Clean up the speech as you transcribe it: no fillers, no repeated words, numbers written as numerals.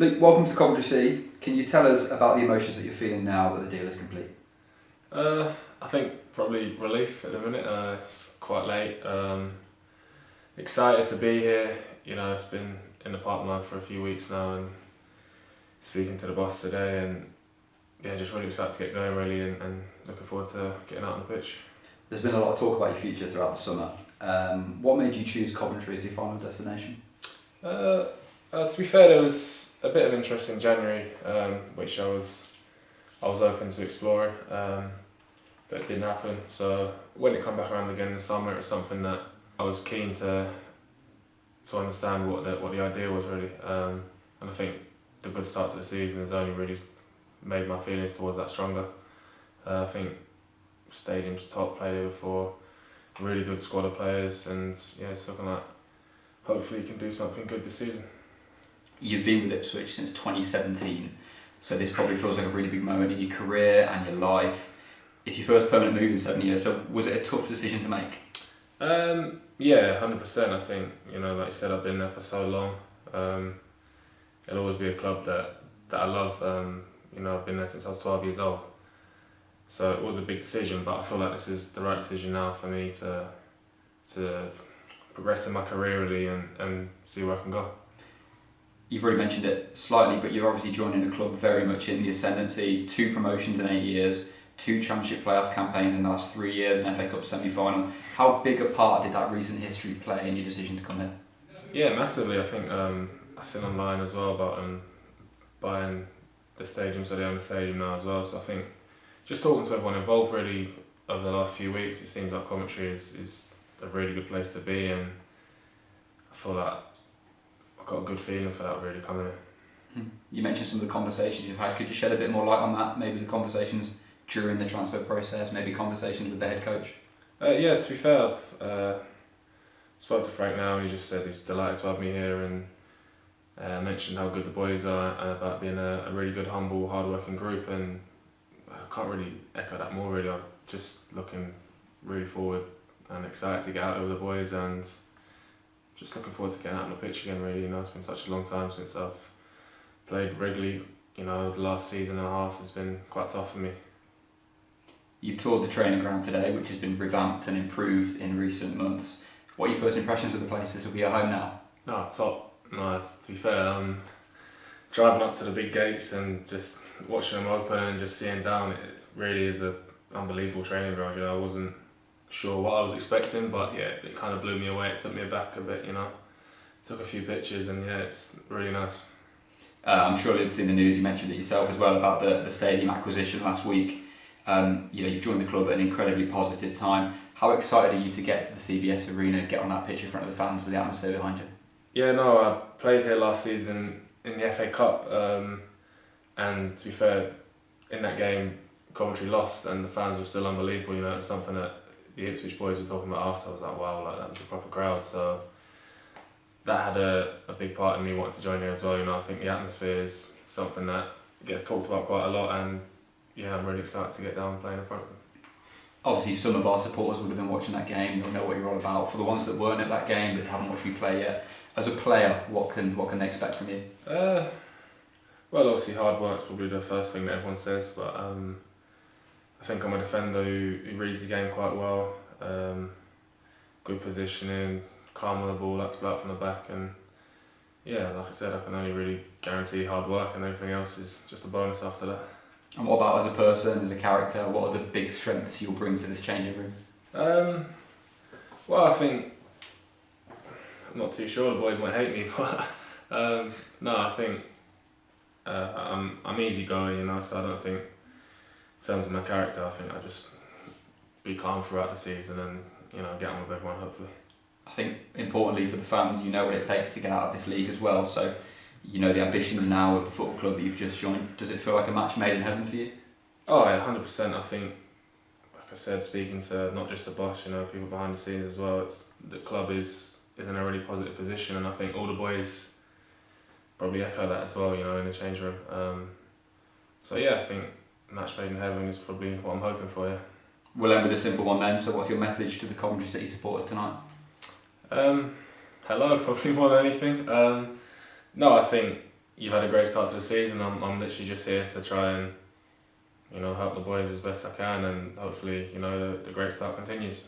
Luke, welcome to Coventry City. Can you tell us about the emotions that you're feeling now that the deal is complete? I think probably relief at the minute. It's quite late. Excited to be here. It's been in the pipeline for a few weeks now, and speaking to the boss today, and yeah, just really excited to get going really, and looking forward to getting out on the pitch. There's been a lot of talk about your future throughout the summer. What made you choose Coventry as your final destination? To be fair, there was a bit of interest in January, which I was open to exploring, but it didn't happen. So when it came back around again in the summer, it was something that I was keen to understand what the idea was really, and I think the good start to the season has only really made my feelings towards that stronger. I think stadium's top, played here before, really good squad of players, and yeah, it's looking like hopefully you can do something good this season. You've been with Ipswich since 2017, so this probably feels like a really big moment in your career and your life. It's your first permanent move in 7 years, so was it a tough decision to make? Yeah, 100%. I think, like you said, I've been there for so long. It'll always be a club that I love. I've been there since I was 12 years old. So it was a big decision, but I feel like this is the right decision now for me to progress in my career really and see where I can go. You've already mentioned it slightly, but you're obviously joining a club very much in the ascendancy. 2 promotions in 8 years, 2 championship playoff campaigns in the last 3 years, an FA Cup semi-final. How big a part did that recent history play in your decision to come here? Yeah, massively. I think I seen online as well about buying the stadium, so they own the stadium now as well. So I think just talking to everyone involved really over the last few weeks, it seems like Coventry is a really good place to be, and I feel like I've got a good feeling for that really coming in. You mentioned some of the conversations you've had. Could you shed a bit more light on that? Maybe the conversations during the transfer process, maybe conversations with the head coach? Yeah, to be fair, I've spoke to Frank now, and he just said he's delighted to have me here, and mentioned how good the boys are and about being a really good, humble, hard-working group, and I can't really echo that more really. I'm just looking really forward and excited to get out there with the boys, and just looking forward to getting out on the pitch again really. It's been such a long time since I've played regularly. The last season and a half has been quite tough for me. You've toured the training ground today, which has been revamped and improved in recent months. What are your first impressions of the place? This will be your home now. No, top. No, to be fair, driving up to the big gates and just watching them open and just seeing down, it really is a unbelievable training ground. I wasn't sure what I was expecting, but yeah, it kind of blew me away. It took me aback a bit. Took a few pictures, and yeah, it's really nice. I'm sure you've seen the news. You mentioned it yourself as well about the stadium acquisition last week. You've joined the club at an incredibly positive time. How excited are you to get to the CBS Arena, get on that pitch in front of the fans with the atmosphere behind you? Yeah, no, I played here last season in the FA Cup, and to be fair, in that game, Coventry lost, and the fans were still unbelievable. It's something that the Ipswich boys were talking about after. I was like, wow, that was a proper crowd. So that had a big part in me wanting to join here as well. I think the atmosphere is something that gets talked about quite a lot, and yeah, I'm really excited to get down and play in front of them. Obviously, some of our supporters would have been watching that game. They'll know what you're all about. For the ones that weren't at that game but haven't watched you play yet, as a player, what can they expect from you? Well, obviously hard work's probably the first thing that everyone says, but I think I'm a defender who reads the game quite well. Good positioning, calm on the ball, like to go out from the back, and yeah, like I said, I can only really guarantee hard work, and everything else is just a bonus after that. And what about as a person, as a character? What are the big strengths you'll bring to this changing room? Well, I think, I'm not too sure, the boys might hate me, but no, I think I'm easygoing, so I don't think, in terms of my character, I think I just be calm throughout the season and get on with everyone hopefully. I think importantly for the fans, you know what it takes to get out of this league as well, so the ambitions now of the football club that you've just joined, does it feel like a match made in heaven for you? Oh yeah, 100%. I think, like I said, speaking to not just the boss, people behind the scenes as well, the club is in a really positive position, and I think all the boys probably echo that as well, in the change room. So yeah, I think match made in heaven is probably what I'm hoping for, yeah. We'll end with a simple one then, so what's your message to the Coventry City supporters tonight? Hello, probably more than anything. No, I think, you've had a great start to the season. I'm literally just here to try and, you know, help the boys as best I can, and hopefully, you know, the great start continues.